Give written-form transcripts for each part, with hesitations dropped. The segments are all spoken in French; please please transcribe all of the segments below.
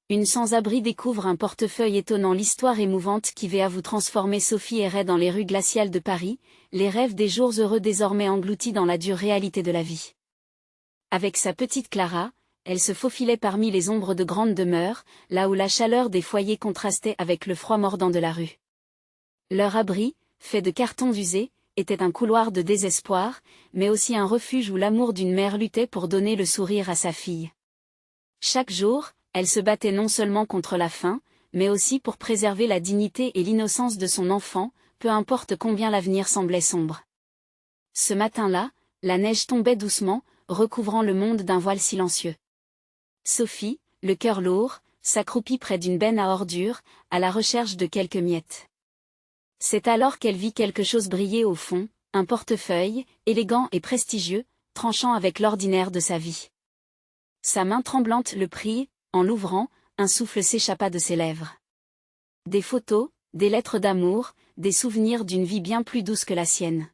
Une sans-abri découvre un portefeuille étonnant. L'histoire émouvante qui va vous transformer. Sophie errait dans les rues glaciales de Paris, les rêves des jours heureux désormais engloutis dans la dure réalité de la vie. Avec sa petite Clara, elle se faufilait parmi les ombres de grandes demeures, là où la chaleur des foyers contrastait avec le froid mordant de la rue. Leur abri, fait de cartons usés, était un couloir de désespoir, mais aussi un refuge où l'amour d'une mère luttait pour donner le sourire à sa fille. Chaque jour, elle se battait non seulement contre la faim, mais aussi pour préserver la dignité et l'innocence de son enfant, peu importe combien l'avenir semblait sombre. Ce matin-là, la neige tombait doucement, recouvrant le monde d'un voile silencieux. Sophie, le cœur lourd, s'accroupit près d'une benne à ordures, à la recherche de quelques miettes. C'est alors qu'elle vit quelque chose briller au fond, un portefeuille, élégant et prestigieux, tranchant avec l'ordinaire de sa vie. Sa main tremblante le prit. En l'ouvrant, un souffle s'échappa de ses lèvres. Des photos, des lettres d'amour, des souvenirs d'une vie bien plus douce que la sienne.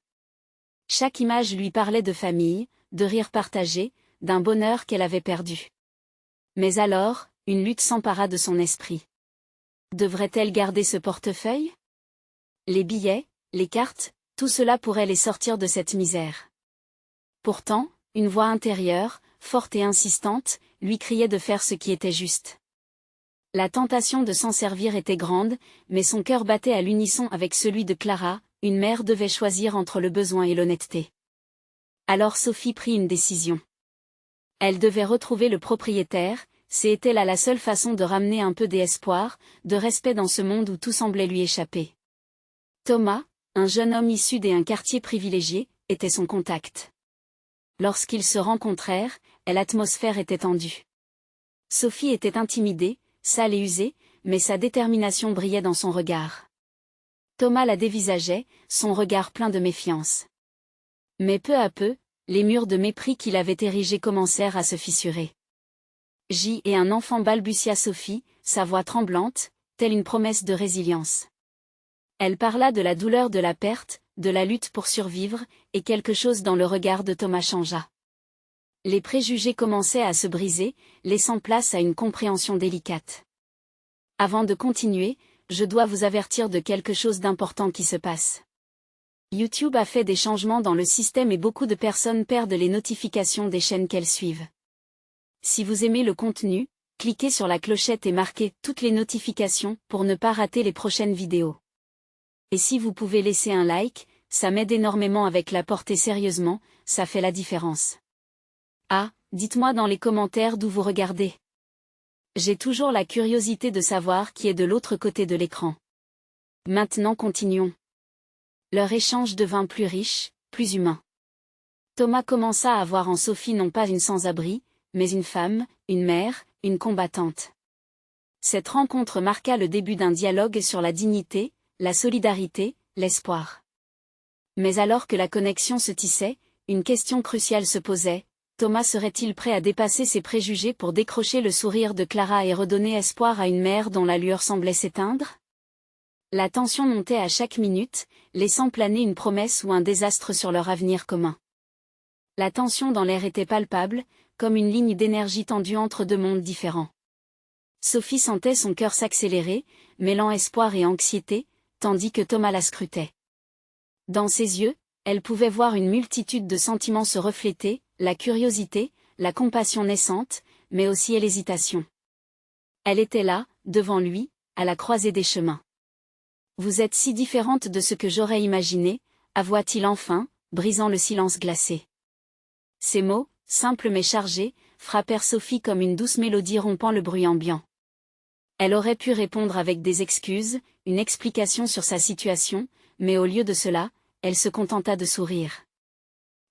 Chaque image lui parlait de famille, de rires partagés, d'un bonheur qu'elle avait perdu. Mais alors, une lutte s'empara de son esprit. Devrait-elle garder ce portefeuille? Les billets, les cartes, tout cela pourrait les sortir de cette misère. Pourtant, une voix intérieure, forte et insistante, lui criait de faire ce qui était juste. La tentation de s'en servir était grande, mais son cœur battait à l'unisson avec celui de Clara. Une mère devait choisir entre le besoin et l'honnêteté. Alors Sophie prit une décision. Elle devait retrouver le propriétaire, c'était là la seule façon de ramener un peu d'espoir, de respect dans ce monde où tout semblait lui échapper. Thomas, un jeune homme issu d'un quartier privilégié, était son contact. Lorsqu'ils se rencontrèrent, l'atmosphère était tendue. Sophie était intimidée, sale et usée, mais sa détermination brillait dans son regard. Thomas la dévisageait, son regard plein de méfiance. Mais peu à peu, les murs de mépris qu'il avait érigés commencèrent à se fissurer. Et un enfant, balbutia Sophie, sa voix tremblante, telle une promesse de résilience. Elle parla de la douleur de la perte, de la lutte pour survivre, et quelque chose dans le regard de Thomas changea. Les préjugés commençaient à se briser, laissant place à une compréhension délicate. Avant de continuer, je dois vous avertir de quelque chose d'important qui se passe. YouTube a fait des changements dans le système et beaucoup de personnes perdent les notifications des chaînes qu'elles suivent. Si vous aimez le contenu, cliquez sur la clochette et marquez toutes les notifications pour ne pas rater les prochaines vidéos. Et si vous pouvez laisser un like, ça m'aide énormément avec la portée sérieusement, ça fait la différence. Ah, dites-moi dans les commentaires d'où vous regardez. J'ai toujours la curiosité de savoir qui est de l'autre côté de l'écran. Maintenant continuons. Leur échange devint plus riche, plus humain. Thomas commença à voir en Sophie non pas une sans-abri, mais une femme, une mère, une combattante. Cette rencontre marqua le début d'un dialogue sur la dignité, la solidarité, l'espoir. Mais alors que la connexion se tissait, une question cruciale se posait. Thomas serait-il prêt à dépasser ses préjugés pour décrocher le sourire de Clara et redonner espoir à une mère dont la lueur semblait s'éteindre? La tension montait à chaque minute, laissant planer une promesse ou un désastre sur leur avenir commun. La tension dans l'air était palpable, comme une ligne d'énergie tendue entre deux mondes différents. Sophie sentait son cœur s'accélérer, mêlant espoir et anxiété, tandis que Thomas la scrutait. Dans ses yeux, elle pouvait voir une multitude de sentiments se refléter, la curiosité, la compassion naissante, mais aussi l'hésitation. Elle était là, devant lui, à la croisée des chemins. « Vous êtes si différente de ce que j'aurais imaginé », avoua-t-il enfin, brisant le silence glacé. Ces mots, simples mais chargés, frappèrent Sophie comme une douce mélodie rompant le bruit ambiant. Elle aurait pu répondre avec des excuses, une explication sur sa situation, mais au lieu de cela, elle se contenta de sourire.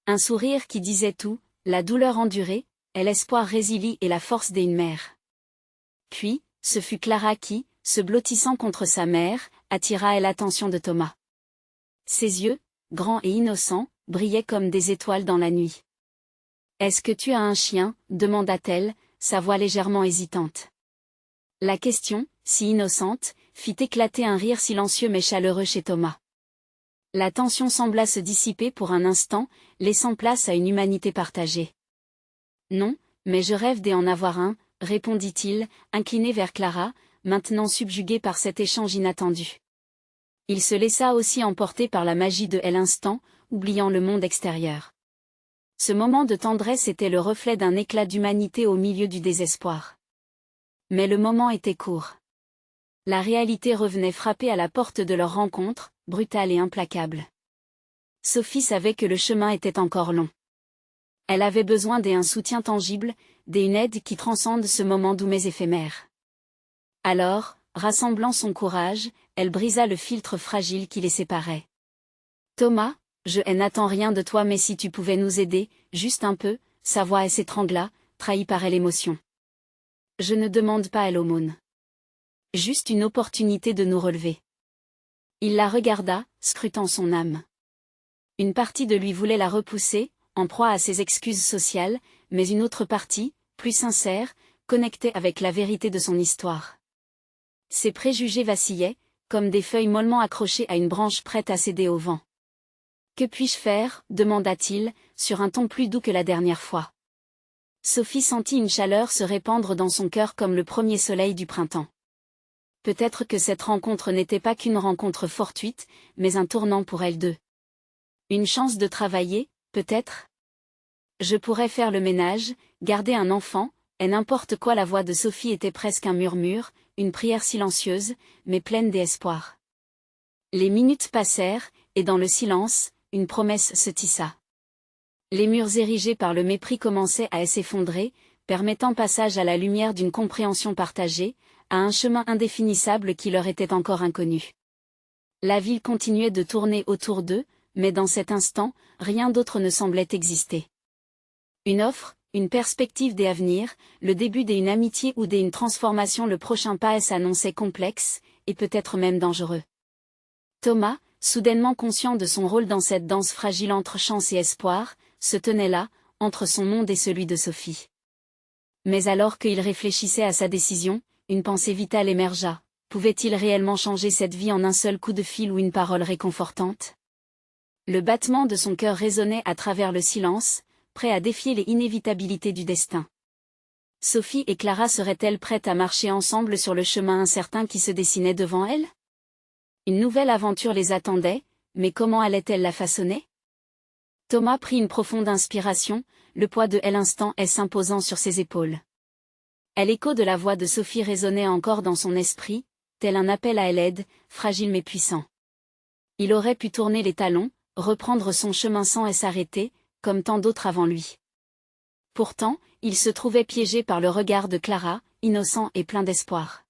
Un sourire qui disait tout, la douleur endurée, l'espoir résili et la force d'une mère. Puis, ce fut Clara qui, se blottissant contre sa mère, attira l'attention de Thomas. Ses yeux, grands et innocents, brillaient comme des étoiles dans la nuit. « Est-ce que tu as un chien ?» demanda-t-elle, sa voix légèrement hésitante. La question, si innocente, fit éclater un rire silencieux mais chaleureux chez Thomas. La tension sembla se dissiper pour un instant, laissant place à une humanité partagée. « Non, mais je rêve d'en avoir un », répondit-il, incliné vers Clara, maintenant subjugué par cet échange inattendu. Il se laissa aussi emporter par la magie de l'instant, oubliant le monde extérieur. Ce moment de tendresse était le reflet d'un éclat d'humanité au milieu du désespoir. Mais le moment était court. La réalité revenait frapper à la porte de leur rencontre, brutale et implacable. Sophie savait que le chemin était encore long. Elle avait besoin d'un soutien tangible, d'une aide qui transcende ce moment doux mais éphémère. Alors, rassemblant son courage, elle brisa le filtre fragile qui les séparait. « Thomas, je n'attends rien de toi mais si tu pouvais nous aider, juste un peu », sa voix s'étrangla, trahie par l'émotion. « Je ne demande pas l'aumône. Juste une opportunité de nous relever. » Il la regarda, scrutant son âme. Une partie de lui voulait la repousser, en proie à ses excuses sociales, mais une autre partie, plus sincère, connectée avec la vérité de son histoire. Ses préjugés vacillaient, comme des feuilles mollement accrochées à une branche prête à céder au vent. « Que puis-je faire » demanda-t-il, sur un ton plus doux que la dernière fois. Sophie sentit une chaleur se répandre dans son cœur comme le premier soleil du printemps. Peut-être que cette rencontre n'était pas qu'une rencontre fortuite, mais un tournant pour elles deux. Une chance de travailler, peut-être ? Je pourrais faire le ménage, garder un enfant, et n'importe quoi. La voix de Sophie était presque un murmure, une prière silencieuse, mais pleine d'espoir. Les minutes passèrent, et dans le silence, une promesse se tissa. Les murs érigés par le mépris commençaient à s'effondrer, permettant passage à la lumière d'une compréhension partagée, à un chemin indéfinissable qui leur était encore inconnu. La ville continuait de tourner autour d'eux, mais dans cet instant, rien d'autre ne semblait exister. Une offre, une perspective d'avenir, le début d'une amitié ou d'une transformation. Le prochain pas s'annonçait complexe, et peut-être même dangereux. Thomas, soudainement conscient de son rôle dans cette danse fragile entre chance et espoir, se tenait là, entre son monde et celui de Sophie. Mais alors qu'il réfléchissait à sa décision, une pensée vitale émergea. Pouvait-il réellement changer cette vie en un seul coup de fil ou une parole réconfortante ? Le battement de son cœur résonnait à travers le silence, prêt à défier les inévitabilités du destin. Sophie et Clara seraient-elles prêtes à marcher ensemble sur le chemin incertain qui se dessinait devant elles ? Une nouvelle aventure les attendait, mais comment allait-elle la façonner ? Thomas prit une profonde inspiration, le poids de l'instant s'imposant sur ses épaules. L'écho de la voix de Sophie résonnait encore dans son esprit, tel un appel à l'aide, fragile mais puissant. Il aurait pu tourner les talons, reprendre son chemin sans s'arrêter, comme tant d'autres avant lui. Pourtant, il se trouvait piégé par le regard de Clara, innocent et plein d'espoir.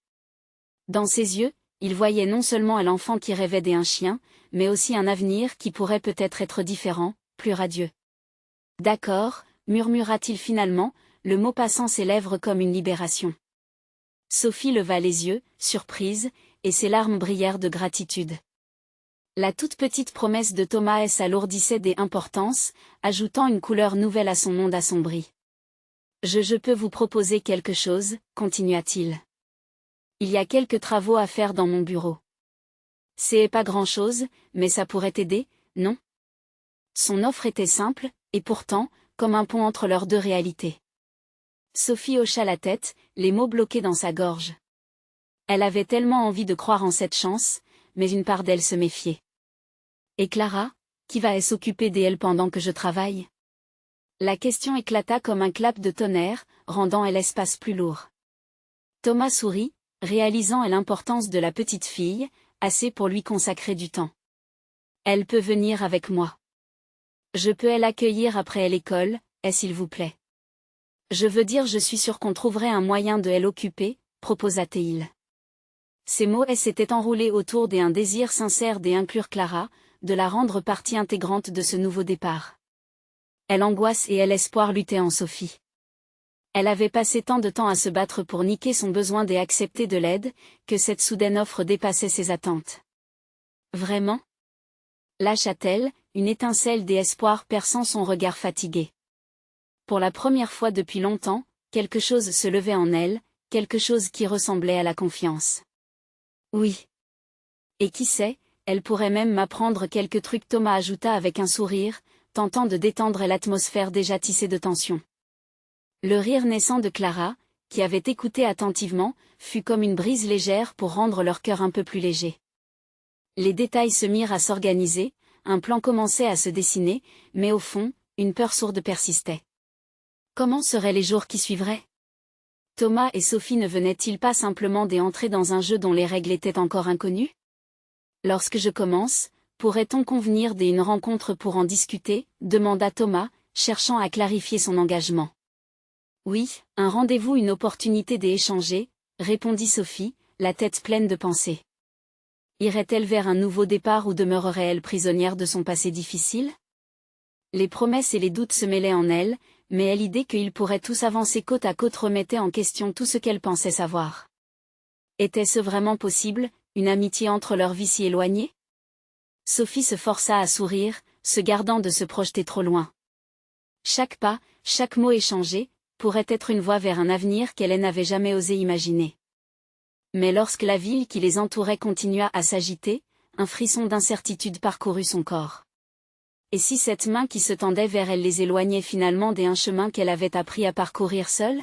Dans ses yeux, il voyait non seulement l'enfant qui rêvait d'un chien, mais aussi un avenir qui pourrait peut-être être différent, plus radieux. « D'accord », murmura-t-il finalement, le mot passant ses lèvres comme une libération. Sophie leva les yeux, surprise, et ses larmes brillèrent de gratitude. La toute petite promesse de Thomas s'alourdissait d'importance, ajoutant une couleur nouvelle à son monde assombri. « Je peux vous proposer quelque chose », continua-t-il. « Il y a quelques travaux à faire dans mon bureau. C'est pas grand-chose, mais ça pourrait t'aider, non ?» Son offre était simple, et pourtant, comme un pont entre leurs deux réalités. Sophie hocha la tête, les mots bloqués dans sa gorge. Elle avait tellement envie de croire en cette chance, mais une part d'elle se méfiait. « Et Clara, qui va s'occuper d'elle pendant que je travaille ?» La question éclata comme un clap de tonnerre, rendant l'espace plus lourd. Thomas sourit, réalisant l'importance de la petite fille, assez pour lui consacrer du temps. « Elle peut venir avec moi. Je peux l'accueillir après l'école, s'il vous plaît. Je veux dire, je suis sûr qu'on trouverait un moyen de l'occuper, proposa-t-il. Ces mots s'étaient enroulés autour d'un désir sincère d'inclure Clara, de la rendre partie intégrante de ce nouveau départ. L'angoisse et l'espoir luttaient en Sophie. Elle avait passé tant de temps à se battre pour niquer son besoin d'accepter de l'aide, que cette soudaine offre dépassait ses attentes. Vraiment ? Lâcha-t-elle, une étincelle d'espoir perçant son regard fatigué. Pour la première fois depuis longtemps, quelque chose se levait en elle, quelque chose qui ressemblait à la confiance. Oui. Et qui sait, elle pourrait même m'apprendre quelques trucs, Thomas ajouta avec un sourire, tentant de détendre l'atmosphère déjà tissée de tension. Le rire naissant de Clara, qui avaient écouté attentivement, fut comme une brise légère pour rendre leur cœur un peu plus léger. Les détails se mirent à s'organiser, un plan commençait à se dessiner, mais au fond, une peur sourde persistait. Comment seraient les jours qui suivraient? Thomas et Sophie ne venaient-ils pas simplement d'entrer dans un jeu dont les règles étaient encore inconnues? Lorsque je commence, pourrait-on convenir d'une rencontre pour en discuter? Demanda Thomas, cherchant à clarifier son engagement. Oui, un rendez-vous, une opportunité d'échanger, répondit Sophie, la tête pleine de pensées. Irait-elle vers un nouveau départ ou demeurerait-elle prisonnière de son passé difficile? Les promesses et les doutes se mêlaient en elle, mais l'idée qu'ils pourraient tous avancer côte à côte remettait en question tout ce qu'elle pensait savoir. Était-ce vraiment possible, une amitié entre leurs vies si éloignées? Sophie se força à sourire, se gardant de se projeter trop loin. Chaque pas, chaque mot échangé, pourrait être une voie vers un avenir qu'elle n'avait jamais osé imaginer. Mais lorsque la ville qui les entourait continua à s'agiter, un frisson d'incertitude parcourut son corps. Et si cette main qui se tendait vers elle les éloignait finalement d'un chemin qu'elle avait appris à parcourir seule?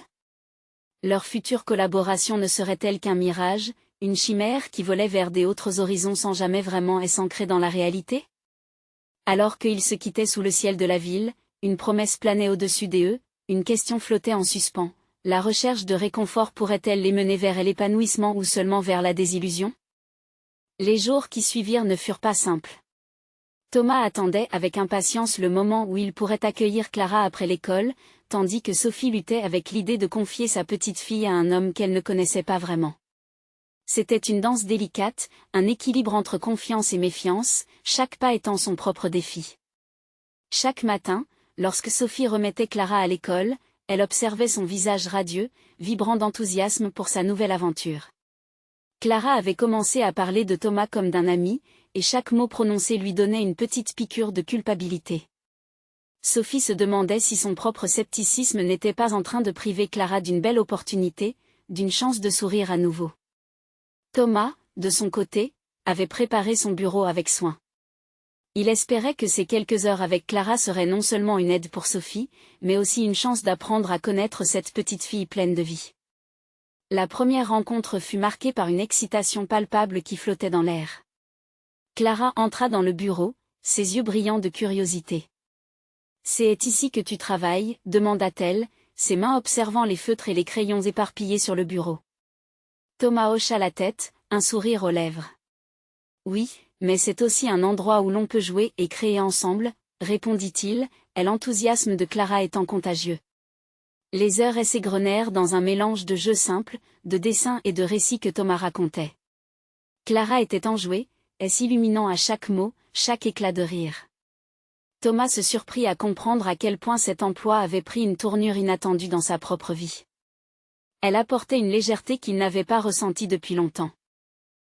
Leur future collaboration ne serait-elle qu'un mirage, une chimère qui volait vers des autres horizons sans jamais vraiment s'ancrer dans la réalité? Alors qu'ils se quittaient sous le ciel de la ville, une promesse planait au-dessus d'eux, une question flottait en suspens. La recherche de réconfort pourrait-elle les mener vers l'épanouissement ou seulement vers la désillusion? Les jours qui suivirent ne furent pas simples. Thomas attendait avec impatience le moment où il pourrait accueillir Clara après l'école, tandis que Sophie luttait avec l'idée de confier sa petite fille à un homme qu'elle ne connaissait pas vraiment. C'était une danse délicate, un équilibre entre confiance et méfiance, chaque pas étant son propre défi. Chaque matin, lorsque Sophie remettait Clara à l'école, elle observait son visage radieux, vibrant d'enthousiasme pour sa nouvelle aventure. Clara avait commencé à parler de Thomas comme d'un ami, et chaque mot prononcé lui donnait une petite piqûre de culpabilité. Sophie se demandait si son propre scepticisme n'était pas en train de priver Clara d'une belle opportunité, d'une chance de sourire à nouveau. Thomas, de son côté, avait préparé son bureau avec soin. Il espérait que ces quelques heures avec Clara seraient non seulement une aide pour Sophie, mais aussi une chance d'apprendre à connaître cette petite fille pleine de vie. La première rencontre fut marquée par une excitation palpable qui flottait dans l'air. Clara entra dans le bureau, ses yeux brillants de curiosité. « C'est ici que tu travailles ?» demanda-t-elle, ses mains observant les feutres et les crayons éparpillés sur le bureau. Thomas hocha la tête, un sourire aux lèvres. « Oui, mais c'est aussi un endroit où l'on peut jouer et créer ensemble, » répondit-il, et l'enthousiasme de Clara étant contagieux. Les heures s'égrenèrent dans un mélange de jeux simples, de dessins et de récits que Thomas racontait. Clara était enjouée, s'illuminant à chaque mot, chaque éclat de rire. Thomas se surprit à comprendre à quel point cet emploi avait pris une tournure inattendue dans sa propre vie. Elle apportait une légèreté qu'il n'avait pas ressentie depuis longtemps.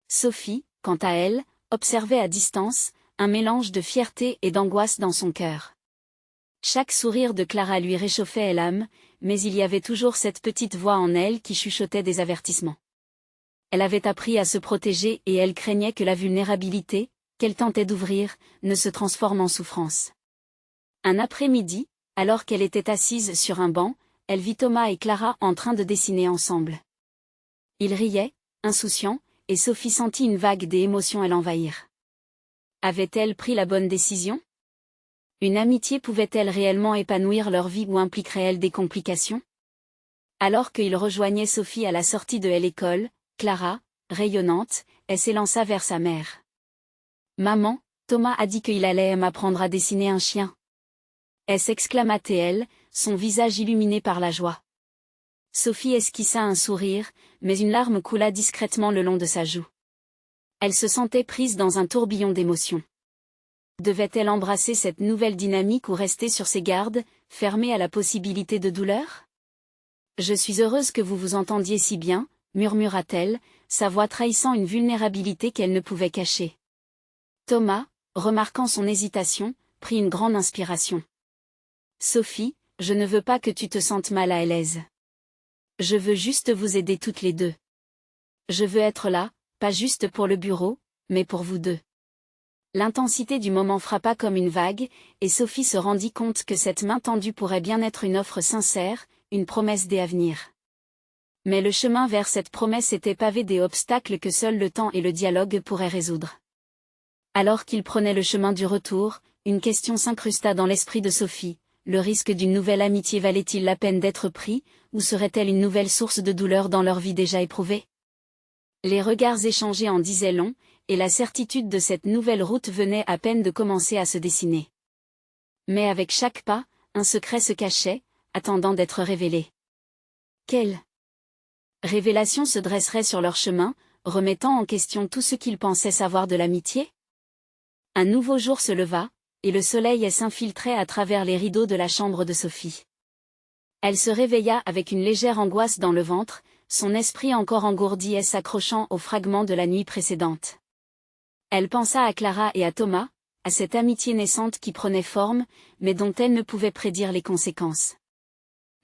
Sophie, quant à elle, observait à distance, un mélange de fierté et d'angoisse dans son cœur. Chaque sourire de Clara lui réchauffait l'âme, mais il y avait toujours cette petite voix en elle qui chuchotait des avertissements. Elle avait appris à se protéger et elle craignait que la vulnérabilité, qu'elle tentait d'ouvrir, ne se transforme en souffrance. Un après-midi, alors qu'elle était assise sur un banc, elle vit Thomas et Clara en train de dessiner ensemble. Ils riaient, insouciants, et Sophie sentit une vague d'émotions l'envahir. Avait-elle pris la bonne décision? Une amitié pouvait-elle réellement épanouir leur vie ou impliquerait-elle des complications? Alors qu'il rejoignait Sophie à la sortie de l'école, Clara, rayonnante, s'élança vers sa mère. « Maman, Thomas a dit qu'il allait m'apprendre à dessiner un chien. » s'exclama-t-elle, son visage illuminé par la joie. Sophie esquissa un sourire, mais une larme coula discrètement le long de sa joue. Elle se sentait prise dans un tourbillon d'émotions. Devait-elle embrasser cette nouvelle dynamique ou rester sur ses gardes, fermée à la possibilité de douleur? « Je suis heureuse que vous vous entendiez si bien, » murmura-t-elle, sa voix trahissant une vulnérabilité qu'elle ne pouvait cacher. Thomas, remarquant son hésitation, prit une grande inspiration. « Sophie, je ne veux pas que tu te sentes mal à l'aise. Je veux juste vous aider toutes les deux. Je veux être là, pas juste pour le bureau, mais pour vous deux. » L'intensité du moment frappa comme une vague, et Sophie se rendit compte que cette main tendue pourrait bien être une offre sincère, une promesse d'avenir. Mais le chemin vers cette promesse était pavé des obstacles que seul le temps et le dialogue pourraient résoudre. Alors qu'il prenait le chemin du retour, une question s'incrusta dans l'esprit de Sophie: le risque d'une nouvelle amitié valait-il la peine d'être pris, ou serait-elle une nouvelle source de douleur dans leur vie déjà éprouvée? Les regards échangés en disaient long, et la certitude de cette nouvelle route venait à peine de commencer à se dessiner. Mais avec chaque pas, un secret se cachait, attendant d'être révélé. Quelle révélation se dresserait sur leur chemin, remettant en question tout ce qu'ils pensaient savoir de l'amitié? Un nouveau jour se leva, et le soleil s'infiltrait à travers les rideaux de la chambre de Sophie. Elle se réveilla avec une légère angoisse dans le ventre, son esprit encore engourdi et s'accrochant aux fragments de la nuit précédente. Elle pensa à Clara et à Thomas, à cette amitié naissante qui prenait forme, mais dont elle ne pouvait prédire les conséquences.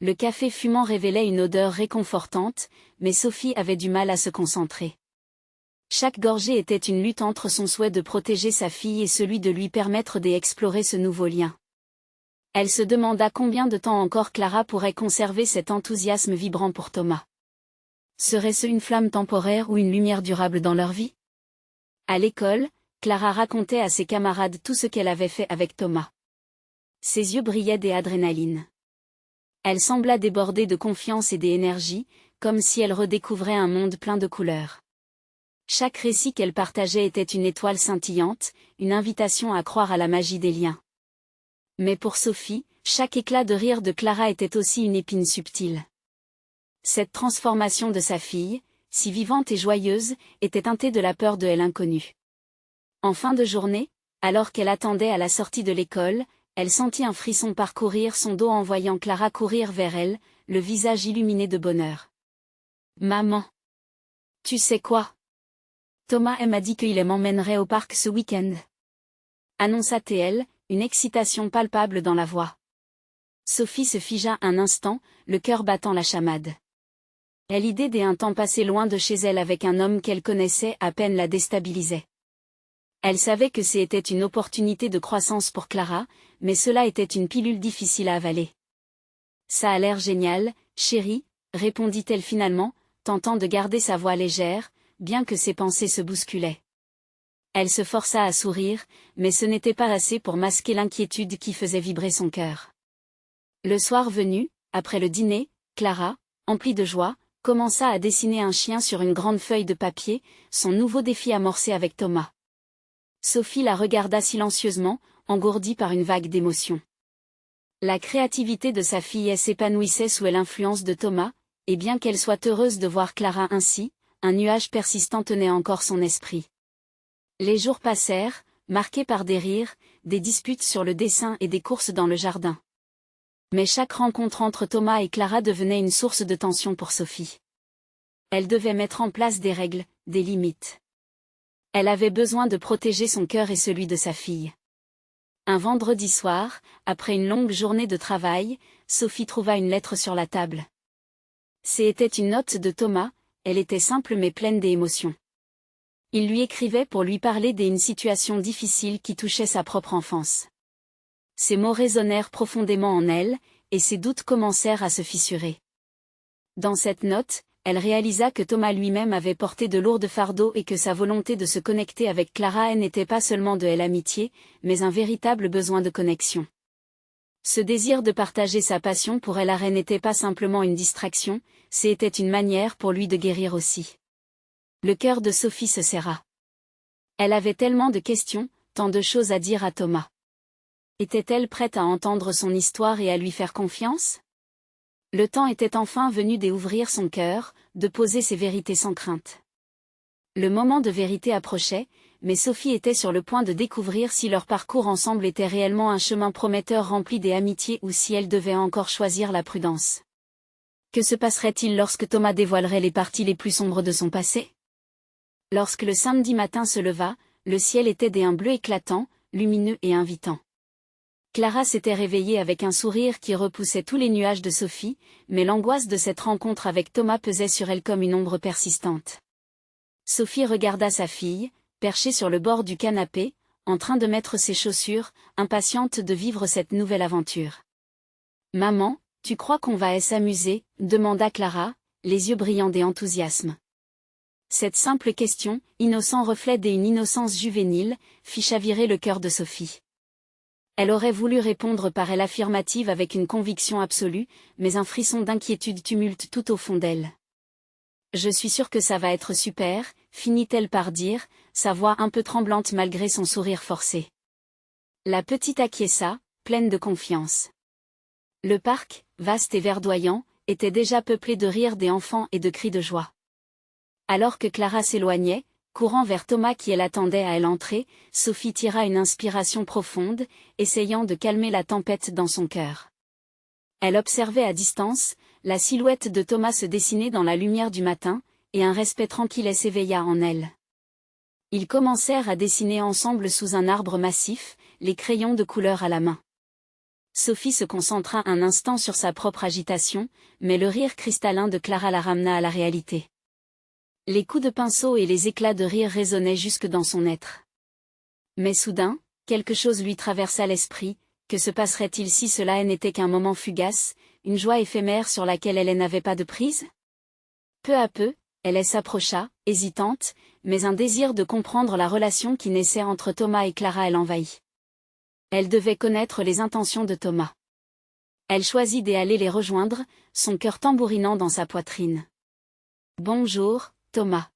Le café fumant révélait une odeur réconfortante, mais Sophie avait du mal à se concentrer. Chaque gorgée était une lutte entre son souhait de protéger sa fille et celui de lui permettre d'explorer ce nouveau lien. Elle se demanda combien de temps encore Clara pourrait conserver cet enthousiasme vibrant pour Thomas. Serait-ce une flamme temporaire ou une lumière durable dans leur vie? À l'école, Clara racontait à ses camarades tout ce qu'elle avait fait avec Thomas. Ses yeux brillaient d'adrénaline. Elle sembla déborder de confiance et d'énergie, comme si elle redécouvrait un monde plein de couleurs. Chaque récit qu'elle partageait était une étoile scintillante, une invitation à croire à la magie des liens. Mais pour Sophie, chaque éclat de rire de Clara était aussi une épine subtile. Cette transformation de sa fille, si vivante et joyeuse, était teintée de la peur de l'inconnu. En fin de journée, alors qu'elle attendait à la sortie de l'école, elle sentit un frisson parcourir son dos en voyant Clara courir vers elle, le visage illuminé de bonheur. « Maman! Tu sais quoi? Thomas m'a dit qu'il m'emmènerait au parc ce week-end. » annonça-t-elle, une excitation palpable dans la voix. Sophie se figea un instant, le cœur battant la chamade. L'idée d'un temps passé loin de chez elle avec un homme qu'elle connaissait à peine la déstabilisait. Elle savait que c'était une opportunité de croissance pour Clara, mais cela était une pilule difficile à avaler. « Ça a l'air génial, chérie, » répondit-elle finalement, tentant de garder sa voix légère, bien que ses pensées se bousculaient. Elle se força à sourire, mais ce n'était pas assez pour masquer l'inquiétude qui faisait vibrer son cœur. Le soir venu, après le dîner, Clara, emplie de joie, commença à dessiner un chien sur une grande feuille de papier, son nouveau défi amorcé avec Thomas. Sophie la regarda silencieusement, engourdie par une vague d'émotion. La créativité de sa fille s'épanouissait sous l'influence de Thomas, et bien qu'elle soit heureuse de voir Clara ainsi, un nuage persistant tenait encore son esprit. Les jours passèrent, marqués par des rires, des disputes sur le dessin et des courses dans le jardin. Mais chaque rencontre entre Thomas et Clara devenait une source de tension pour Sophie. Elle devait mettre en place des règles, des limites. Elle avait besoin de protéger son cœur et celui de sa fille. Un vendredi soir, après une longue journée de travail, Sophie trouva une lettre sur la table. C'était une note de Thomas, elle était simple mais pleine d'émotions. Il lui écrivait pour lui parler d'une situation difficile qui touchait sa propre enfance. Ses mots résonnèrent profondément en elle, et ses doutes commencèrent à se fissurer. Dans cette note, elle réalisa que Thomas lui-même avait porté de lourds fardeaux et que sa volonté de se connecter avec Clara n'était pas seulement de l'amitié, mais un véritable besoin de connexion. Ce désir de partager sa passion pour elle n'était pas simplement une distraction, c'était une manière pour lui de guérir aussi. Le cœur de Sophie se serra. Elle avait tellement de questions, tant de choses à dire à Thomas. Était-elle prête à entendre son histoire et à lui faire confiance? Le temps était enfin venu d'ouvrir son cœur, de poser ses vérités sans crainte. Le moment de vérité approchait, mais Sophie était sur le point de découvrir si leur parcours ensemble était réellement un chemin prometteur rempli d'amitié ou si elle devait encore choisir la prudence. Que se passerait-il lorsque Thomas dévoilerait les parties les plus sombres de son passé? Lorsque le samedi matin se leva, le ciel était d'un bleu éclatant, lumineux et invitant. Clara s'était réveillée avec un sourire qui repoussait tous les nuages de Sophie, mais l'angoisse de cette rencontre avec Thomas pesait sur elle comme une ombre persistante. Sophie regarda sa fille, perchée sur le bord du canapé, en train de mettre ses chaussures, impatiente de vivre cette nouvelle aventure. « Maman, tu crois qu'on va s'amuser ?» demanda Clara, les yeux brillants d'enthousiasme. Cette simple question, innocent reflet d'une innocence juvénile, fit chavirer le cœur de Sophie. Elle aurait voulu répondre par l'affirmative avec une conviction absolue, mais un frisson d'inquiétude tumulte tout au fond d'elle. « Je suis sûre que ça va être super », finit-elle par dire, sa voix un peu tremblante malgré son sourire forcé. La petite acquiesça, pleine de confiance. Le parc, vaste et verdoyant, était déjà peuplé de rires des enfants et de cris de joie. Alors que Clara s'éloignait, courant vers Thomas qui l'attendait à l'entrée, Sophie tira une inspiration profonde, essayant de calmer la tempête dans son cœur. Elle observait à distance, la silhouette de Thomas se dessiner dans la lumière du matin, et un respect tranquille s'éveilla en elle. Ils commencèrent à dessiner ensemble sous un arbre massif, les crayons de couleur à la main. Sophie se concentra un instant sur sa propre agitation, mais le rire cristallin de Clara la ramena à la réalité. Les coups de pinceau et les éclats de rire résonnaient jusque dans son être. Mais soudain, quelque chose lui traversa l'esprit. Que se passerait-il si cela n'était qu'un moment fugace, une joie éphémère sur laquelle elle n'avait pas de prise? Peu à peu, elle s'approcha, hésitante, mais un désir de comprendre la relation qui naissait entre Thomas et Clara l'envahit. Elle devait connaître les intentions de Thomas. Elle choisit d'aller les rejoindre, son cœur tambourinant dans sa poitrine. « Bonjour, Thomas. »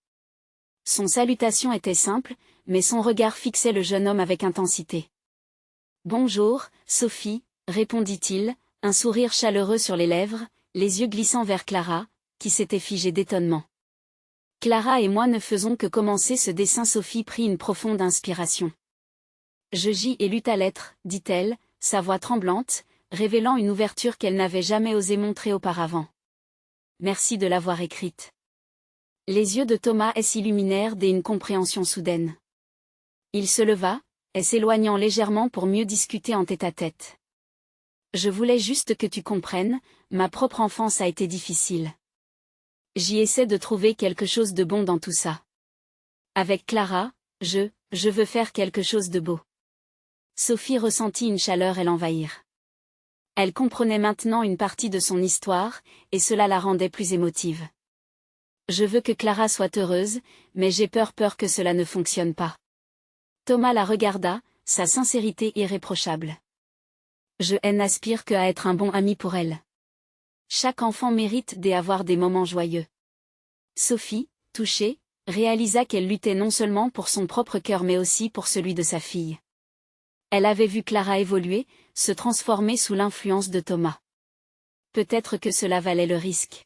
Son salutation était simple, mais son regard fixait le jeune homme avec intensité. « Bonjour, Sophie, » répondit-il, un sourire chaleureux sur les lèvres, les yeux glissant vers Clara, qui s'était figée d'étonnement. « Clara et moi ne faisons que commencer ce dessin. » Sophie prit une profonde inspiration. « J'y ai lu ta lettre, » dit-elle, sa voix tremblante, révélant une ouverture qu'elle n'avait jamais osé montrer auparavant. « Merci de l'avoir écrite. » Les yeux de Thomas s'illuminèrent d'une compréhension soudaine. Il se leva, s'éloignant légèrement pour mieux discuter en tête-à-tête. « Je voulais juste que tu comprennes, ma propre enfance a été difficile. J'y essaie de trouver quelque chose de bon dans tout ça. Avec Clara, je veux faire quelque chose de beau. » Sophie ressentit une chaleur et l'envahir. Elle comprenait maintenant une partie de son histoire, et cela la rendait plus émotive. « Je veux que Clara soit heureuse, mais j'ai peur que cela ne fonctionne pas. » Thomas la regarda, sa sincérité irréprochable. « Je n'aspire qu'à être un bon ami pour elle. Chaque enfant mérite d'avoir des moments joyeux. » Sophie, touchée, réalisa qu'elle luttait non seulement pour son propre cœur mais aussi pour celui de sa fille. Elle avait vu Clara évoluer, se transformer sous l'influence de Thomas. Peut-être que cela valait le risque.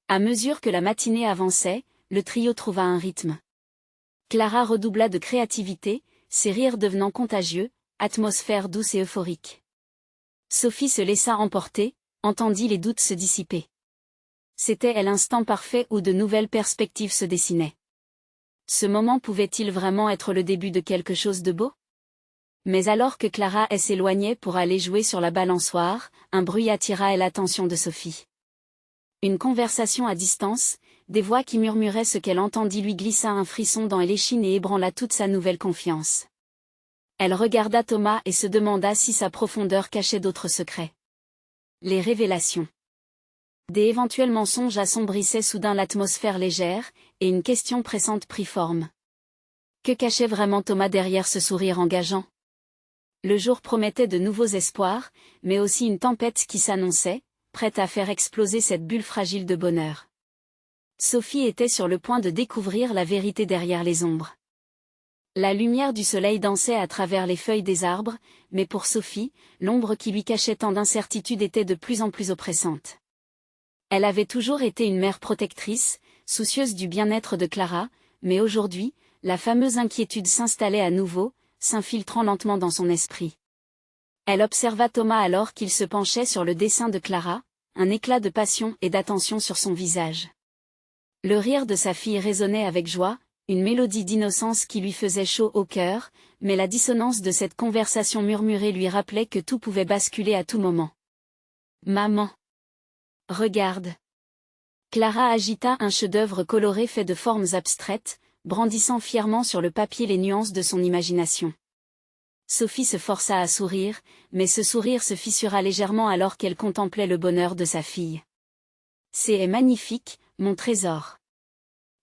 À mesure que la matinée avançait, le trio trouva un rythme. Clara redoubla de créativité, ses rires devenant contagieux, atmosphère douce et euphorique. Sophie se laissa emporter, entendit les doutes se dissiper. C'était l'instant parfait où de nouvelles perspectives se dessinaient. Ce moment pouvait-il vraiment être le début de quelque chose de beau? Mais alors que Clara s'éloignait pour aller jouer sur la balançoire, un bruit attira l'attention de Sophie. Une conversation à distance, des voix qui murmuraient ce qu'elle entendit lui glissa un frisson dans l'échine et ébranla toute sa nouvelle confiance. Elle regarda Thomas et se demanda si sa profondeur cachait d'autres secrets. Les révélations. Des éventuels mensonges assombrissaient soudain l'atmosphère légère, et une question pressante prit forme. Que cachait vraiment Thomas derrière ce sourire engageant? Le jour promettait de nouveaux espoirs, mais aussi une tempête qui s'annonçait, prête à faire exploser cette bulle fragile de bonheur. Sophie était sur le point de découvrir la vérité derrière les ombres. La lumière du soleil dansait à travers les feuilles des arbres, mais pour Sophie, l'ombre qui lui cachait tant d'incertitudes était de plus en plus oppressante. Elle avait toujours été une mère protectrice, soucieuse du bien-être de Clara, mais aujourd'hui, la fameuse inquiétude s'installait à nouveau, s'infiltrant lentement dans son esprit. Elle observa Thomas alors qu'il se penchait sur le dessin de Clara, un éclat de passion et d'attention sur son visage. Le rire de sa fille résonnait avec joie, une mélodie d'innocence qui lui faisait chaud au cœur, mais la dissonance de cette conversation murmurée lui rappelait que tout pouvait basculer à tout moment. « Maman! Regarde !» Clara agita un chef-d'œuvre coloré fait de formes abstraites, brandissant fièrement sur le papier les nuances de son imagination. Sophie se força à sourire, mais ce sourire se fissura légèrement alors qu'elle contemplait le bonheur de sa fille. C'est magnifique, mon trésor.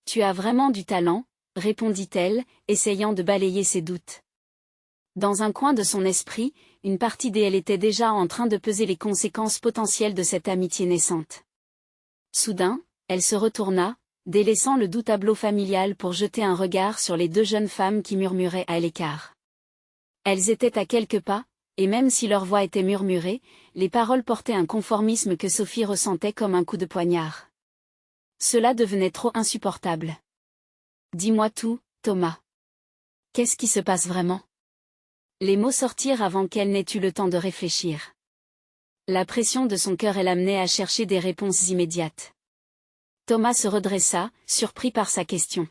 Tu as vraiment du talent, répondit-elle, essayant de balayer ses doutes. Dans un coin de son esprit, une partie d'elle était déjà en train de peser les conséquences potentielles de cette amitié naissante. Soudain, elle se retourna, délaissant le doux tableau familial pour jeter un regard sur les deux jeunes femmes qui murmuraient à l'écart. Elles étaient à quelques pas, et même si leur voix était murmurée, les paroles portaient un conformisme que Sophie ressentait comme un coup de poignard. Cela devenait trop insupportable. Dis-moi tout, Thomas. Qu'est-ce qui se passe vraiment? Les mots sortirent avant qu'elle n'ait eu le temps de réfléchir. La pression de son cœur l'amenait à chercher des réponses immédiates. Thomas se redressa, surpris par sa question.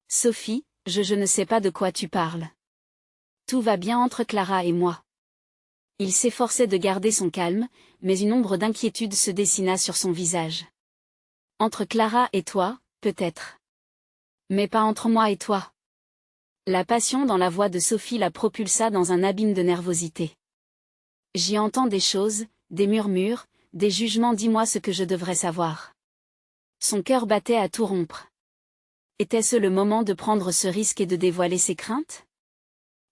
Sophie, je ne sais pas de quoi tu parles. Tout va bien entre Clara et moi. Il s'efforçait de garder son calme, mais une ombre d'inquiétude se dessina sur son visage. Entre Clara et toi, peut-être. Mais pas entre moi et toi. La passion dans la voix de Sophie la propulsa dans un abîme de nervosité. J'y entends des choses, des murmures, des jugements, dis-moi ce que je devrais savoir. Son cœur battait à tout rompre. Était-ce le moment de prendre ce risque et de dévoiler ses craintes?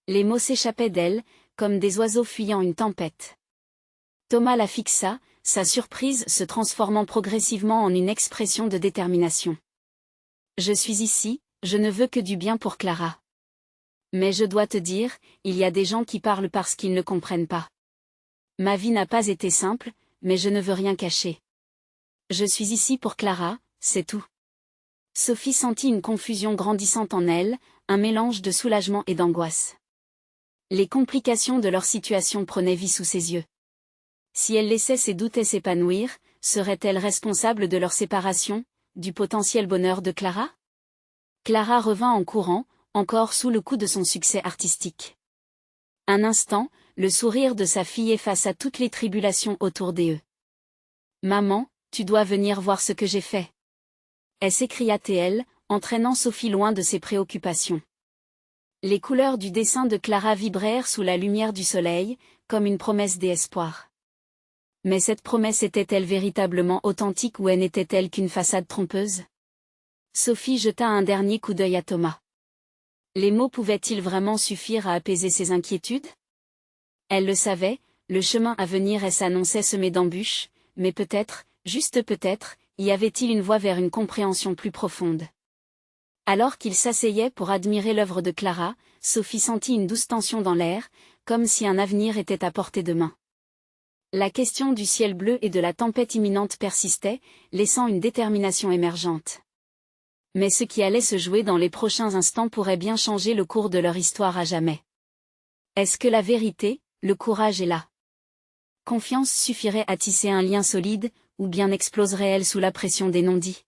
Les mots s'échappaient d'elle, comme des oiseaux fuyant une tempête. Thomas la fixa, sa surprise se transformant progressivement en une expression de détermination. Je suis ici, je ne veux que du bien pour Clara. Mais je dois te dire, il y a des gens qui parlent parce qu'ils ne comprennent pas. Ma vie n'a pas été simple, mais je ne veux rien cacher. Je suis ici pour Clara, c'est tout. Sophie sentit une confusion grandissante en elle, un mélange de soulagement et d'angoisse. Les complications de leur situation prenaient vie sous ses yeux. Si elle laissait ses doutes s'épanouir, serait-elle responsable de leur séparation, du potentiel bonheur de Clara? Clara revint en courant, encore sous le coup de son succès artistique. Un instant, le sourire de sa fille effaça toutes les tribulations autour d'eux. Maman, tu dois venir voir ce que j'ai fait. Elle s'écria-t-elle, entraînant Sophie loin de ses préoccupations. Les couleurs du dessin de Clara vibrèrent sous la lumière du soleil, comme une promesse d'espoir. Mais cette promesse était-elle véritablement authentique ou n'était-elle qu'une façade trompeuse? Sophie jeta un dernier coup d'œil à Thomas. Les mots pouvaient-ils vraiment suffire à apaiser ses inquiétudes? Elle le savait, le chemin à venir s'annonçait semé d'embûches, mais peut-être, juste peut-être, y avait-il une voie vers une compréhension plus profonde. Alors qu'il s'asseyait pour admirer l'œuvre de Clara, Sophie sentit une douce tension dans l'air, comme si un avenir était à portée de main. La question du ciel bleu et de la tempête imminente persistait, laissant une détermination émergente. Mais ce qui allait se jouer dans les prochains instants pourrait bien changer le cours de leur histoire à jamais. Est-ce que la vérité, le courage est là? Confiance suffirait à tisser un lien solide, ou bien exploserait-elle sous la pression des non-dits?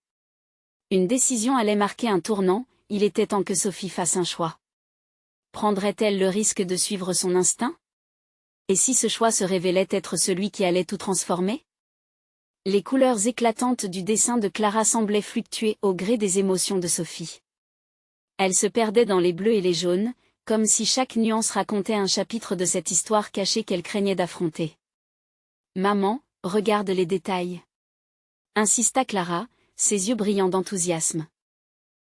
Une décision allait marquer un tournant, il était temps que Sophie fasse un choix. Prendrait-elle le risque de suivre son instinct? Et si ce choix se révélait être celui qui allait tout transformer? Les couleurs éclatantes du dessin de Clara semblaient fluctuer au gré des émotions de Sophie. Elle se perdait dans les bleus et les jaunes, comme si chaque nuance racontait un chapitre de cette histoire cachée qu'elle craignait d'affronter. Maman, regarde les détails. Insista Clara, ses yeux brillants d'enthousiasme.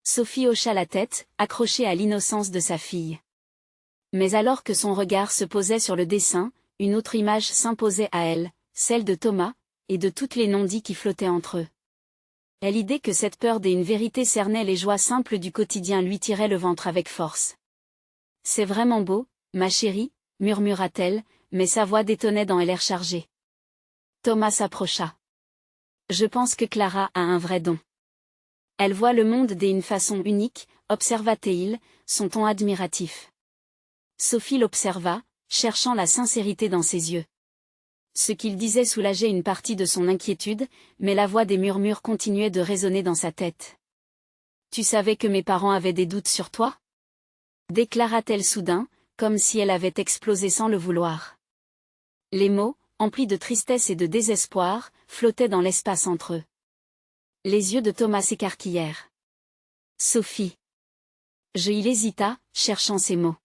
Sophie hocha la tête, accrochée à l'innocence de sa fille. Mais alors que son regard se posait sur le dessin, une autre image s'imposait à elle, celle de Thomas, et de toutes les non-dits qui flottaient entre eux. Et l'idée que cette peur d'une vérité cernait les joies simples du quotidien lui tirait le ventre avec force. C'est vraiment beau, ma chérie, murmura-t-elle, mais sa voix détonnait dans l'air chargé. Thomas s'approcha. Je pense que Clara a un vrai don. Elle voit le monde d'une façon unique, observa-t-il, son ton admiratif. Sophie l'observa, cherchant la sincérité dans ses yeux. Ce qu'il disait soulageait une partie de son inquiétude, mais la voix des murmures continuait de résonner dans sa tête. Tu savais que mes parents avaient des doutes sur toi? Déclara-t-elle soudain, comme si elle avait explosé sans le vouloir. Les mots, emplis de tristesse et de désespoir, flottaient dans l'espace entre eux. Les yeux de Thomas s'écarquillèrent. Sophie. Il hésita, cherchant ses mots.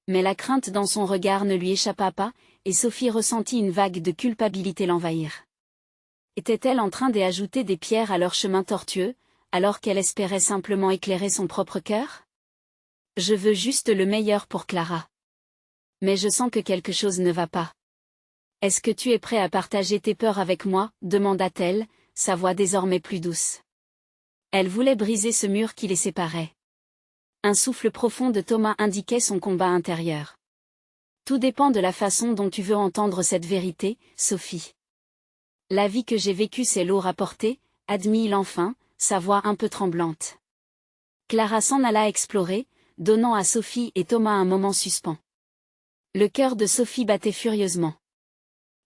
Mais la crainte dans son regard ne lui échappa pas, et Sophie ressentit une vague de culpabilité l'envahir. Était-elle en train d'ajouter des pierres à leur chemin tortueux, alors qu'elle espérait simplement éclairer son propre cœur? Je veux juste le meilleur pour Clara. Mais je sens que quelque chose ne va pas. Est-ce que tu es prêt à partager tes peurs avec moi? Demanda-t-elle, sa voix désormais plus douce. Elle voulait briser ce mur qui les séparait. Un souffle profond de Thomas indiquait son combat intérieur. Tout dépend de la façon dont tu veux entendre cette vérité, Sophie. La vie que j'ai vécue c'est lourd à porter, admit-il enfin, sa voix un peu tremblante. Clara s'en alla explorer, donnant à Sophie et Thomas un moment suspens. Le cœur de Sophie battait furieusement.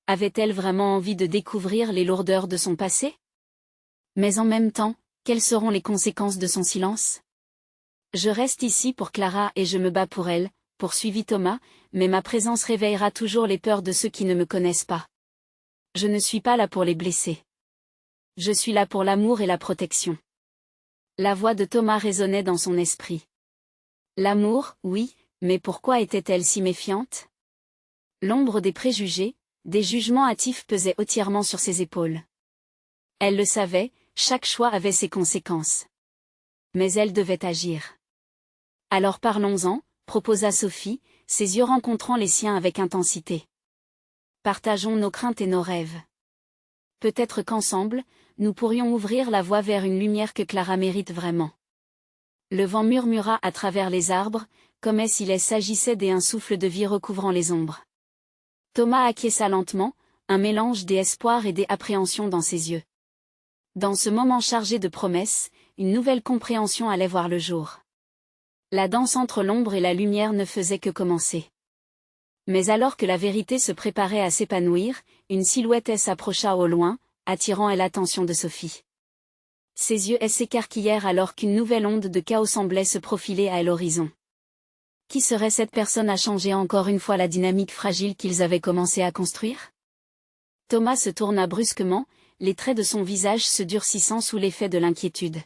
Avait-elle vraiment envie de découvrir les lourdeurs de son passé? Mais en même temps, quelles seront les conséquences de son silence? Je reste ici pour Clara et je me bats pour elle, poursuivit Thomas, mais ma présence réveillera toujours les peurs de ceux qui ne me connaissent pas. Je ne suis pas là pour les blesser. Je suis là pour l'amour et la protection. La voix de Thomas résonnait dans son esprit. L'amour, oui, mais pourquoi était-elle si méfiante? L'ombre des préjugés, des jugements hâtifs pesait entièrement sur ses épaules. Elle le savait, chaque choix avait ses conséquences. Mais elle devait agir. Alors parlons-en, proposa Sophie, ses yeux rencontrant les siens avec intensité. Partageons nos craintes et nos rêves. Peut-être qu'ensemble, nous pourrions ouvrir la voie vers une lumière que Clara mérite vraiment. Le vent murmura à travers les arbres, comme s'il s'agissait d'un souffle de vie recouvrant les ombres. Thomas acquiesça lentement, un mélange d'espoir et d'appréhension dans ses yeux. Dans ce moment chargé de promesses, une nouvelle compréhension allait voir le jour. La danse entre l'ombre et la lumière ne faisait que commencer. Mais alors que la vérité se préparait à s'épanouir, une silhouette s'approcha au loin, attirant l'attention de Sophie. Ses yeux s'écarquillèrent alors qu'une nouvelle onde de chaos semblait se profiler à l'horizon. Qui serait cette personne à changer encore une fois la dynamique fragile qu'ils avaient commencé à construire? Thomas se tourna brusquement, les traits de son visage se durcissant sous l'effet de l'inquiétude.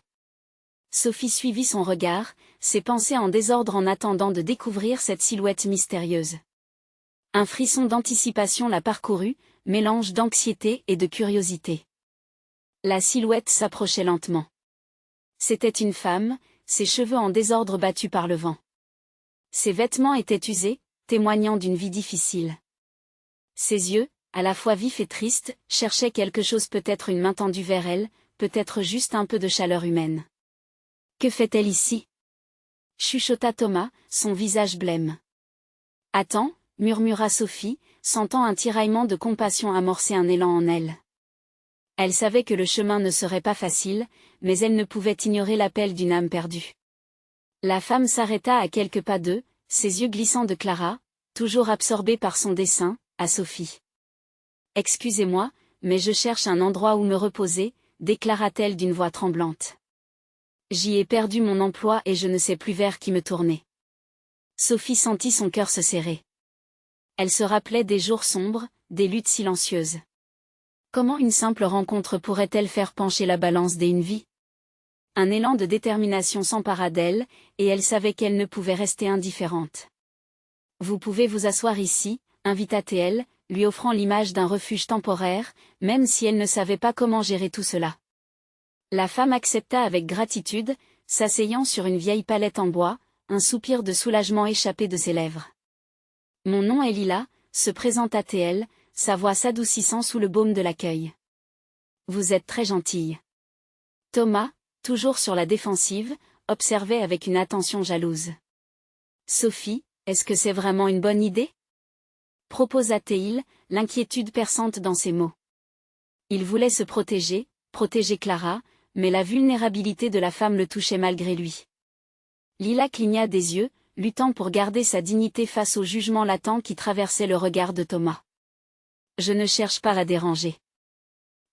Sophie suivit son regard, ses pensées en désordre en attendant de découvrir cette silhouette mystérieuse. Un frisson d'anticipation la parcourut, mélange d'anxiété et de curiosité. La silhouette s'approchait lentement. C'était une femme, ses cheveux en désordre battus par le vent. Ses vêtements étaient usés, témoignant d'une vie difficile. Ses yeux, à la fois vifs et tristes, cherchaient quelque chose, peut-être une main tendue vers elle, peut-être juste un peu de chaleur humaine. Que fait-elle ici? Chuchota Thomas, son visage blême. Attends, murmura Sophie, sentant un tiraillement de compassion amorcer un élan en elle. Elle savait que le chemin ne serait pas facile, mais elle ne pouvait ignorer l'appel d'une âme perdue. La femme s'arrêta à quelques pas d'eux, ses yeux glissant de Clara, toujours absorbée par son dessein, à Sophie. « Excusez-moi, mais je cherche un endroit où me reposer, déclara-t-elle d'une voix tremblante. J'y ai perdu mon emploi et je ne sais plus vers qui me tourner. Sophie sentit son cœur se serrer. Elle se rappelait des jours sombres, des luttes silencieuses. Comment une simple rencontre pourrait-elle faire pencher la balance d'une vie? Un élan de détermination s'empara d'elle, et elle savait qu'elle ne pouvait rester indifférente. Vous pouvez vous asseoir ici, invita-t-elle, lui offrant l'image d'un refuge temporaire, même si elle ne savait pas comment gérer tout cela. La femme accepta avec gratitude, s'asseyant sur une vieille palette en bois, un soupir de soulagement échappé de ses lèvres. Mon nom est Lila, se présenta-t-elle, sa voix s'adoucissant sous le baume de l'accueil. Vous êtes très gentille. Thomas, toujours sur la défensive, observait avec une attention jalouse. Sophie, est-ce que c'est vraiment une bonne idée? Proposa-t-il, l'inquiétude perçante dans ses mots. Il voulait se protéger Clara, mais la vulnérabilité de la femme le touchait malgré lui. Lila cligna des yeux, luttant pour garder sa dignité face au jugement latent qui traversait le regard de Thomas. Je ne cherche pas à déranger.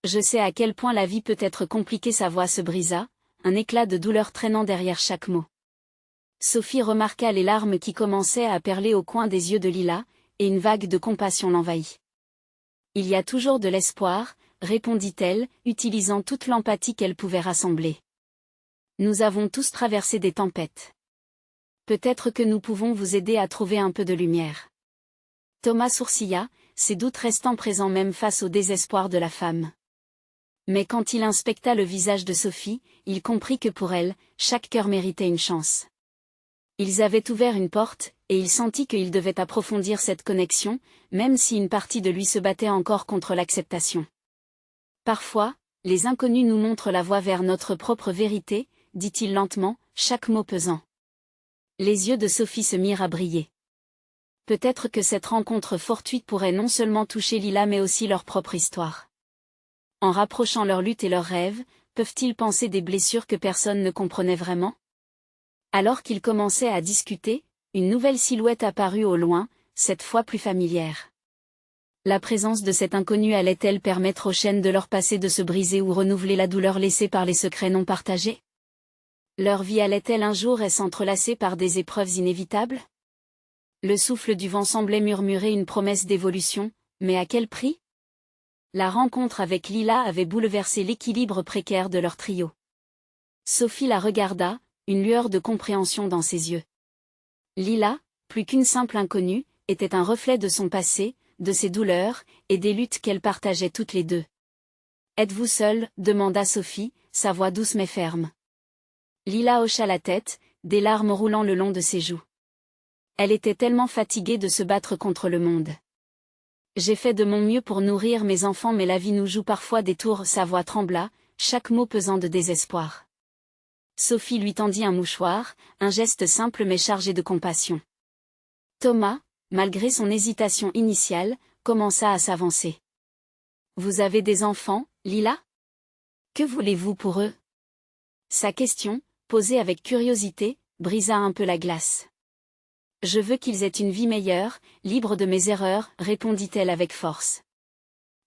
Je sais à quel point la vie peut être compliquée. Sa voix se brisa, un éclat de douleur traînant derrière chaque mot. Sophie remarqua les larmes qui commençaient à perler au coin des yeux de Lila, et une vague de compassion l'envahit. Il y a toujours de l'espoir, répondit-elle, utilisant toute l'empathie qu'elle pouvait rassembler. Nous avons tous traversé des tempêtes. Peut-être que nous pouvons vous aider à trouver un peu de lumière. Thomas sourcilla, ses doutes restant présents même face au désespoir de la femme. Mais quand il inspecta le visage de Sophie, il comprit que pour elle, chaque cœur méritait une chance. Ils avaient ouvert une porte, et il sentit qu'il devait approfondir cette connexion, même si une partie de lui se battait encore contre l'acceptation. Parfois, les inconnus nous montrent la voie vers notre propre vérité, dit-il lentement, chaque mot pesant. Les yeux de Sophie se mirent à briller. Peut-être que cette rencontre fortuite pourrait non seulement toucher Lila mais aussi leur propre histoire. En rapprochant leur lutte et leurs rêves, peuvent-ils penser des blessures que personne ne comprenait vraiment? Alors qu'ils commençaient à discuter, une nouvelle silhouette apparut au loin, cette fois plus familière. La présence de cet inconnu allait-elle permettre aux chaînes de leur passé de se briser ou renouveler la douleur laissée par les secrets non partagés? Leur vie allait-elle un jour s'entrelacer par des épreuves inévitables? Le souffle du vent semblait murmurer une promesse d'évolution, mais à quel prix? La rencontre avec Lila avait bouleversé l'équilibre précaire de leur trio. Sophie la regarda, une lueur de compréhension dans ses yeux. Lila, plus qu'une simple inconnue, était un reflet de son passé, de ses douleurs, et des luttes qu'elles partageaient toutes les deux. « Êtes-vous seule » demanda Sophie, sa voix douce mais ferme. Lila hocha la tête, des larmes roulant le long de ses joues. Elle était tellement fatiguée de se battre contre le monde. J'ai fait de mon mieux pour nourrir mes enfants mais la vie nous joue parfois des tours. Sa voix trembla, chaque mot pesant de désespoir. Sophie lui tendit un mouchoir, un geste simple mais chargé de compassion. Thomas, malgré son hésitation initiale, commença à s'avancer. Vous avez des enfants, Lila? Que voulez-vous pour eux? Sa question, posée avec curiosité, brisa un peu la glace. Je veux qu'ils aient une vie meilleure, libre de mes erreurs, répondit-elle avec force.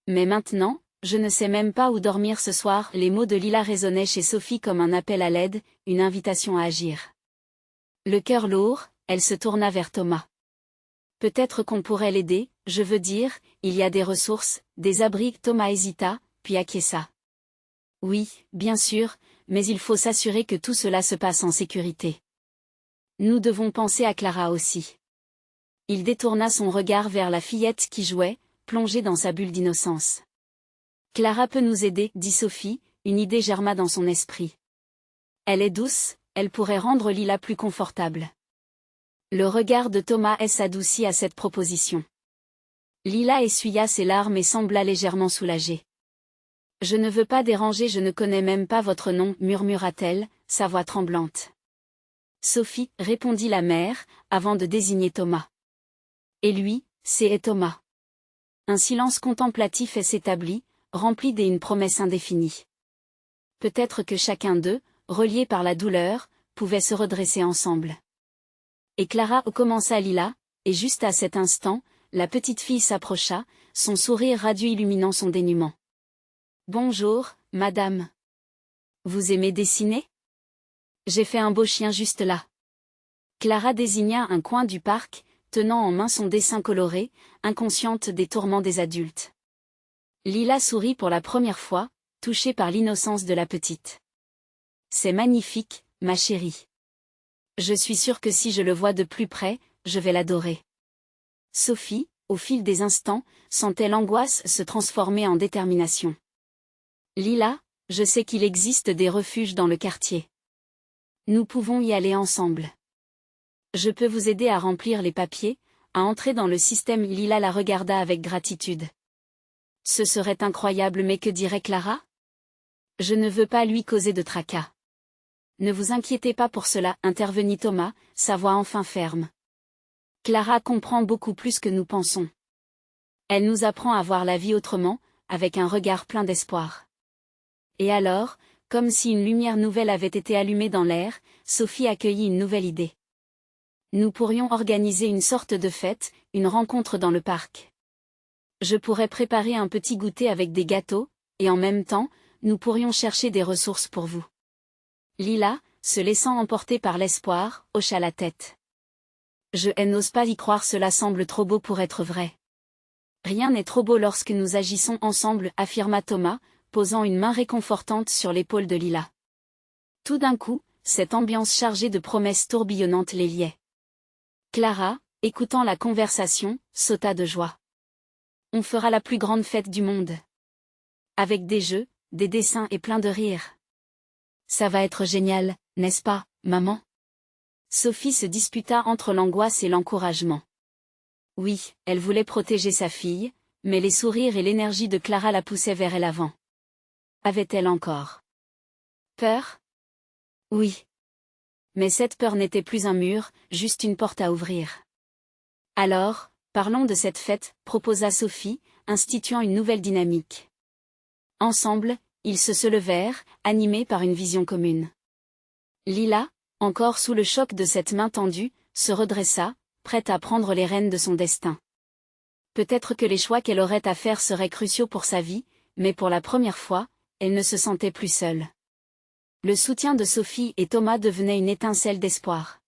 Mais maintenant, je ne sais même pas où dormir ce soir. Les mots de Lila résonnaient chez Sophie comme un appel à l'aide, une invitation à agir. Le cœur lourd, elle se tourna vers Thomas. Peut-être qu'on pourrait l'aider, je veux dire, il y a des ressources, des abris. Thomas hésita, puis acquiesça. Oui, bien sûr, mais il faut s'assurer que tout cela se passe en sécurité. Nous devons penser à Clara aussi. Il détourna son regard vers la fillette qui jouait, plongée dans sa bulle d'innocence. Clara peut nous aider, dit Sophie, une idée germa dans son esprit. Elle est douce, elle pourrait rendre Lila plus confortable. Le regard de Thomas s'adoucit à cette proposition. Lila essuya ses larmes et sembla légèrement soulagée. Je ne veux pas déranger, je ne connais même pas votre nom, murmura-t-elle, sa voix tremblante. Sophie, répondit la mère, avant de désigner Thomas. Et lui, c'est Thomas. Un silence contemplatif s'établit, rempli d'une promesse indéfinie. Peut-être que chacun d'eux, relié par la douleur, pouvait se redresser ensemble. Et Clara commença Lila, et juste à cet instant, la petite fille s'approcha, son sourire radieux illuminant son dénuement. Bonjour, madame. Vous aimez dessiner? J'ai fait un beau chien juste là. Clara désigna un coin du parc, tenant en main son dessin coloré, inconsciente des tourments des adultes. Lila sourit pour la première fois, touchée par l'innocence de la petite. C'est magnifique, ma chérie. Je suis sûre que si je le vois de plus près, je vais l'adorer. Sophie, au fil des instants, sentait l'angoisse se transformer en détermination. Lila, je sais qu'il existe des refuges dans le quartier. Nous pouvons y aller ensemble. Je peux vous aider à remplir les papiers, à entrer dans le système. Lila la regarda avec gratitude. Ce serait incroyable, mais que dirait Clara? Je ne veux pas lui causer de tracas. Ne vous inquiétez pas pour cela, intervenit Thomas, sa voix enfin ferme. Clara comprend beaucoup plus que nous pensons. Elle nous apprend à voir la vie autrement, avec un regard plein d'espoir. Et alors, comme si une lumière nouvelle avait été allumée dans l'air, Sophie accueillit une nouvelle idée. Nous pourrions organiser une sorte de fête, une rencontre dans le parc. Je pourrais préparer un petit goûter avec des gâteaux, et en même temps, nous pourrions chercher des ressources pour vous. Lila, se laissant emporter par l'espoir, hocha la tête. Je n'ose pas y croire, cela semble trop beau pour être vrai. Rien n'est trop beau lorsque nous agissons ensemble, affirma Thomas, posant une main réconfortante sur l'épaule de Lila. Tout d'un coup, cette ambiance chargée de promesses tourbillonnantes les liait. Clara, écoutant la conversation, sauta de joie. On fera la plus grande fête du monde. Avec des jeux, des dessins et plein de rires. Ça va être génial, n'est-ce pas, maman? Sophie se disputa entre l'angoisse et l'encouragement. Oui, elle voulait protéger sa fille, mais les sourires et l'énergie de Clara la poussaient vers l'avant. Avait-elle encore peur? Oui. Mais cette peur n'était plus un mur, juste une porte à ouvrir. Alors, parlons de cette fête, proposa Sophie, instituant une nouvelle dynamique. Ensemble, ils se levèrent, animés par une vision commune. Lila, encore sous le choc de cette main tendue, se redressa, prête à prendre les rênes de son destin. Peut-être que les choix qu'elle aurait à faire seraient cruciaux pour sa vie, mais pour la première fois, elle ne se sentait plus seule. Le soutien de Sophie et Thomas devenait une étincelle d'espoir.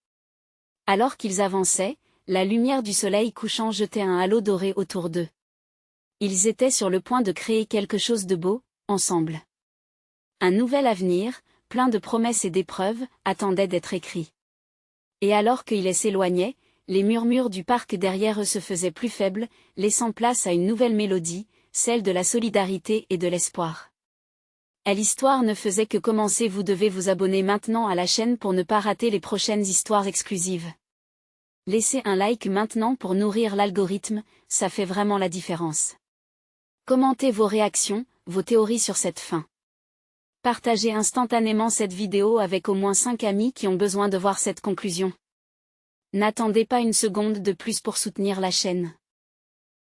Alors qu'ils avançaient, la lumière du soleil couchant jetait un halo doré autour d'eux. Ils étaient sur le point de créer quelque chose de beau, ensemble. Un nouvel avenir, plein de promesses et d'épreuves, attendait d'être écrit. Et alors qu'ils s'éloignaient, les murmures du parc derrière eux se faisaient plus faibles, laissant place à une nouvelle mélodie, celle de la solidarité et de l'espoir. L'histoire ne faisait que commencer. Vous devez vous abonner maintenant à la chaîne pour ne pas rater les prochaines histoires exclusives. Laissez un like maintenant pour nourrir l'algorithme, ça fait vraiment la différence. Commentez vos réactions, vos théories sur cette fin. Partagez instantanément cette vidéo avec au moins 5 amis qui ont besoin de voir cette conclusion. N'attendez pas une seconde de plus pour soutenir la chaîne.